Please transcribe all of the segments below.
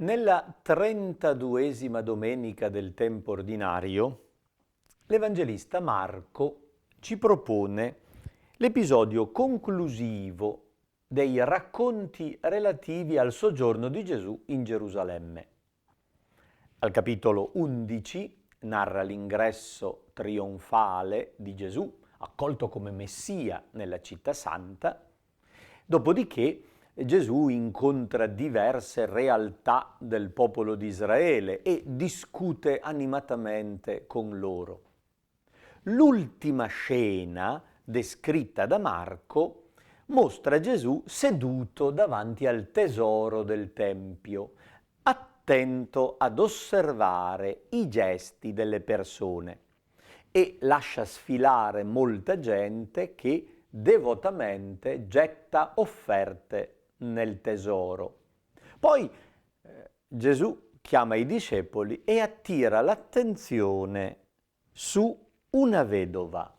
Nella 32esima domenica del tempo ordinario, l'Evangelista Marco ci propone l'episodio conclusivo dei racconti relativi al soggiorno di Gesù in Gerusalemme. Al capitolo 11 narra l'ingresso trionfale di Gesù, accolto come Messia nella città santa, dopodiché Gesù incontra diverse realtà del popolo di Israele e discute animatamente con loro. L'ultima scena descritta da Marco mostra Gesù seduto davanti al tesoro del Tempio, attento ad osservare i gesti delle persone e lascia sfilare molta gente che devotamente getta offerte nel tesoro. Poi Gesù chiama i discepoli e attira l'attenzione su una vedova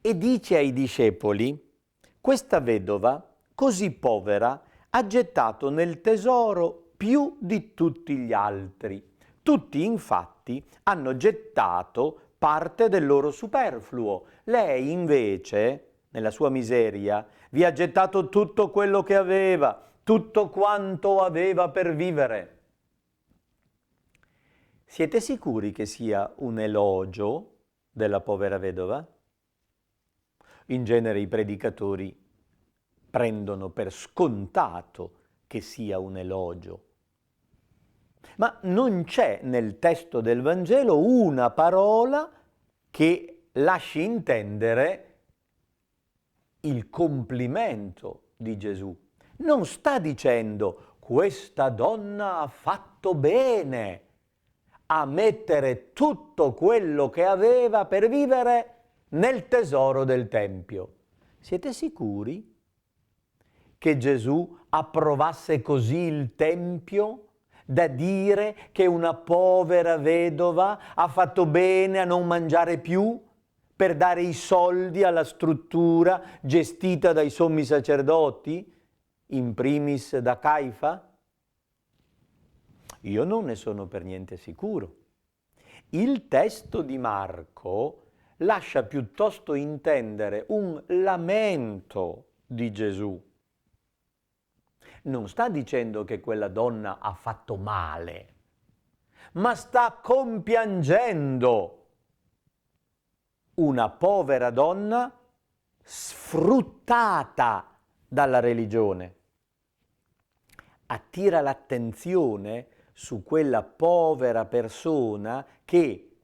e dice ai discepoli: questa vedova, così povera, ha gettato nel tesoro più di tutti gli altri. Tutti infatti hanno gettato parte del loro superfluo. Lei invece, nella sua miseria, vi ha gettato tutto quello che aveva, tutto quanto aveva per vivere. Siete sicuri che sia un elogio della povera vedova? In genere i predicatori prendono per scontato che sia un elogio. Ma non c'è nel testo del Vangelo una parola che lasci intendere il complimento di Gesù. Non sta dicendo: questa donna ha fatto bene a mettere tutto quello che aveva per vivere nel tesoro del Tempio. Siete sicuri che Gesù approvasse così il Tempio da dire che una povera vedova ha fatto bene a non mangiare più per dare i soldi alla struttura gestita dai sommi sacerdoti, in primis da Caifa? Io non ne sono per niente sicuro. Il testo di Marco lascia piuttosto intendere un lamento di Gesù. Non sta dicendo che quella donna ha fatto male, ma sta compiangendo una povera donna sfruttata dalla religione. Attira l'attenzione su quella povera persona che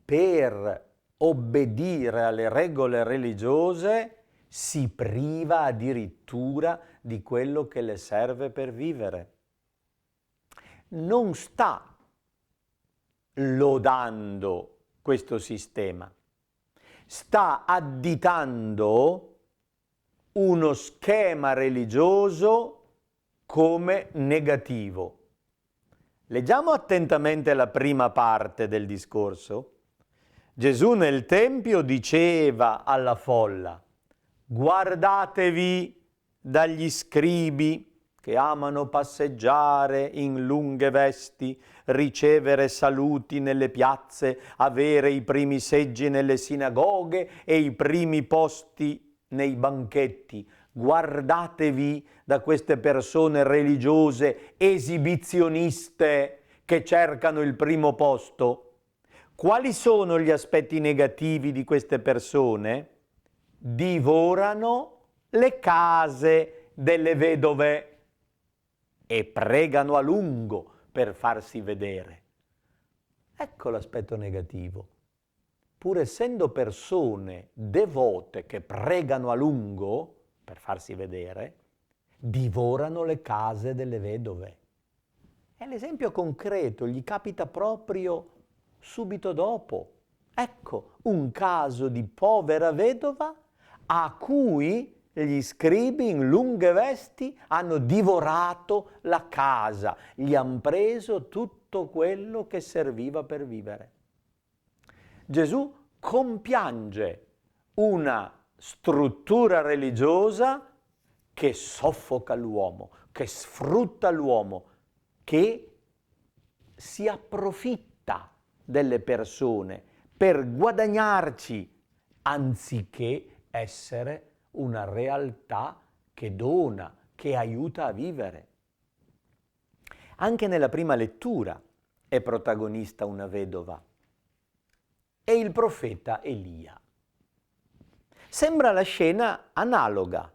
per obbedire alle regole religiose si priva addirittura di quello che le serve per vivere. Non sta lodando questo sistema, sta additando uno schema religioso come negativo. Leggiamo attentamente la prima parte del discorso. Gesù nel Tempio diceva alla folla: guardatevi dagli scribi che amano passeggiare in lunghe vesti, ricevere saluti nelle piazze, avere i primi seggi nelle sinagoghe e i primi posti nei banchetti. Guardatevi da queste persone religiose esibizioniste che cercano il primo posto. Quali sono gli aspetti negativi di queste persone? Divorano le case delle vedove e pregano a lungo per farsi vedere. Ecco l'aspetto negativo. Pur essendo persone devote che pregano a lungo per farsi vedere, divorano le case delle vedove. E l'esempio concreto gli capita proprio subito dopo. Ecco un caso di povera vedova a cui gli scribi in lunghe vesti hanno divorato la casa, gli hanno preso tutto quello che serviva per vivere. Gesù compiange una struttura religiosa che soffoca l'uomo, che sfrutta l'uomo, che si approfitta delle persone per guadagnarci, anziché essere una realtà che dona, che aiuta a vivere. Anche nella prima lettura è protagonista una vedova, è il profeta Elia. Sembra la scena analoga.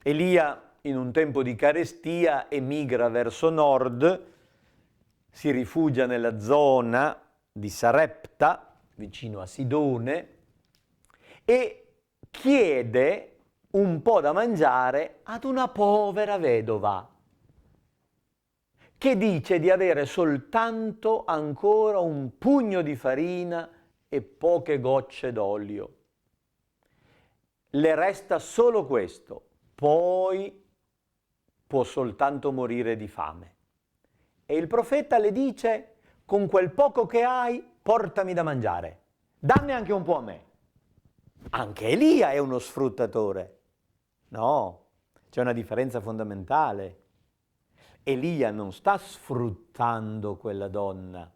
Elia, in un tempo di carestia, emigra verso nord, si rifugia nella zona di Sarepta, vicino a Sidone, e chiede un po' da mangiare ad una povera vedova che dice di avere soltanto ancora un pugno di farina e poche gocce d'olio. Le resta solo questo, poi può soltanto morire di fame. E il profeta le dice: con quel poco che hai, portami da mangiare, danne anche un po' a me. Anche Elia è uno sfruttatore. No, c'è una differenza fondamentale. Elia non sta sfruttando quella donna,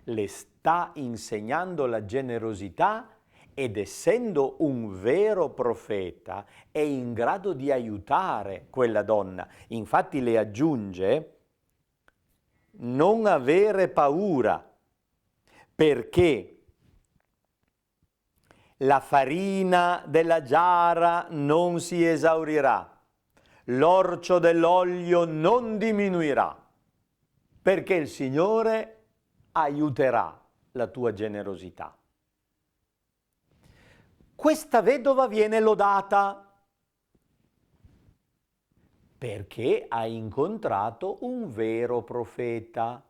le sta insegnando la generosità ed essendo un vero profeta è in grado di aiutare quella donna. Infatti le aggiunge: non avere paura, perché la farina della giara non si esaurirà, l'orcio dell'olio non diminuirà, perché il Signore aiuterà la tua generosità. Questa vedova viene lodata perché ha incontrato un vero profeta.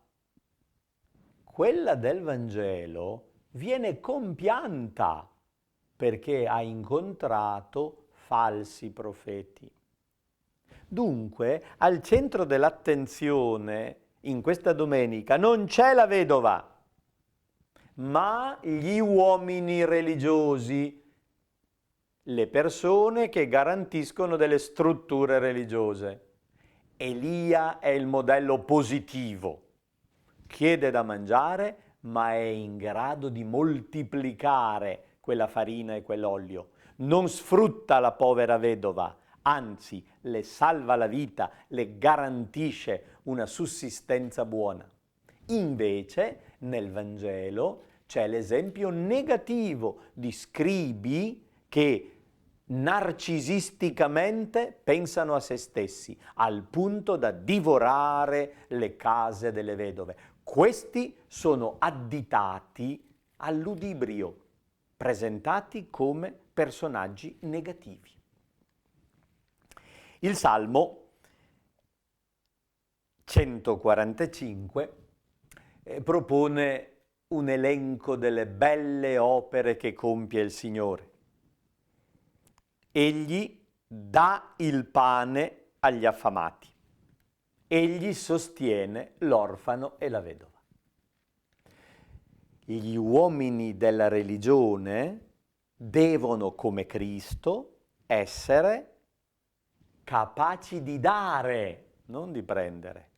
Quella del Vangelo viene compianta perché ha incontrato falsi profeti. Dunque, al centro dell'attenzione in questa domenica non c'è la vedova, ma gli uomini religiosi, le persone che garantiscono delle strutture religiose. Elia è il modello positivo. Chiede da mangiare, ma è in grado di moltiplicare quella farina e quell'olio. Non sfrutta la povera vedova, anzi le salva la vita, le garantisce una sussistenza buona. Invece nel Vangelo c'è l'esempio negativo di scribi che narcisisticamente pensano a se stessi, al punto da divorare le case delle vedove. Questi sono additati al ludibrio, presentati come personaggi negativi. Il Salmo 145 propone un elenco delle belle opere che compie il Signore. Egli dà il pane agli affamati. Egli sostiene l'orfano e la vedova. Gli uomini della religione devono, come Cristo, essere capaci di dare, non di prendere,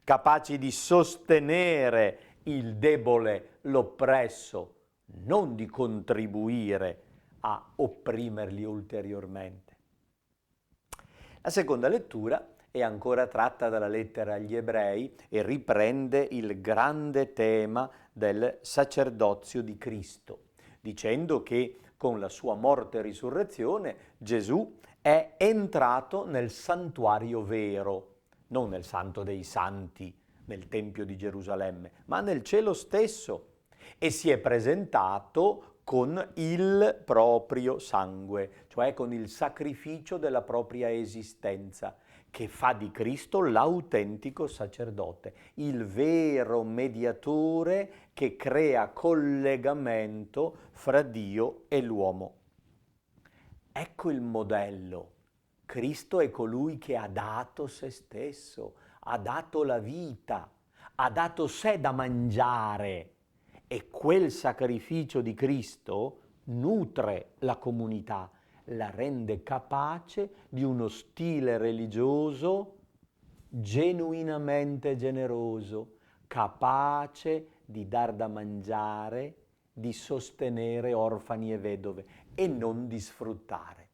capaci di sostenere il debole, l'oppresso, non di contribuire a opprimerli ulteriormente. La seconda lettura è ancora tratta dalla lettera agli Ebrei e riprende il grande tema del sacerdozio di Cristo, dicendo che con la sua morte e risurrezione Gesù è entrato nel santuario vero, non nel Santo dei Santi, nel Tempio di Gerusalemme, ma nel cielo stesso, e si è presentato con il proprio sangue, cioè con il sacrificio della propria esistenza, che fa di Cristo l'autentico sacerdote, il vero mediatore che crea collegamento fra Dio e l'uomo. Ecco il modello. Cristo è colui che ha dato se stesso, ha dato la vita, ha dato sé da mangiare. E quel sacrificio di Cristo nutre la comunità, la rende capace di uno stile religioso genuinamente generoso, capace di dar da mangiare, di sostenere orfani e vedove e non di sfruttare.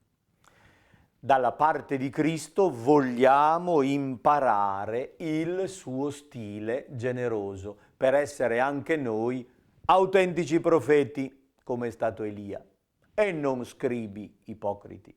Dalla parte di Cristo vogliamo imparare il suo stile generoso per essere anche noi autentici profeti, come è stato Elia, e non scribi ipocriti.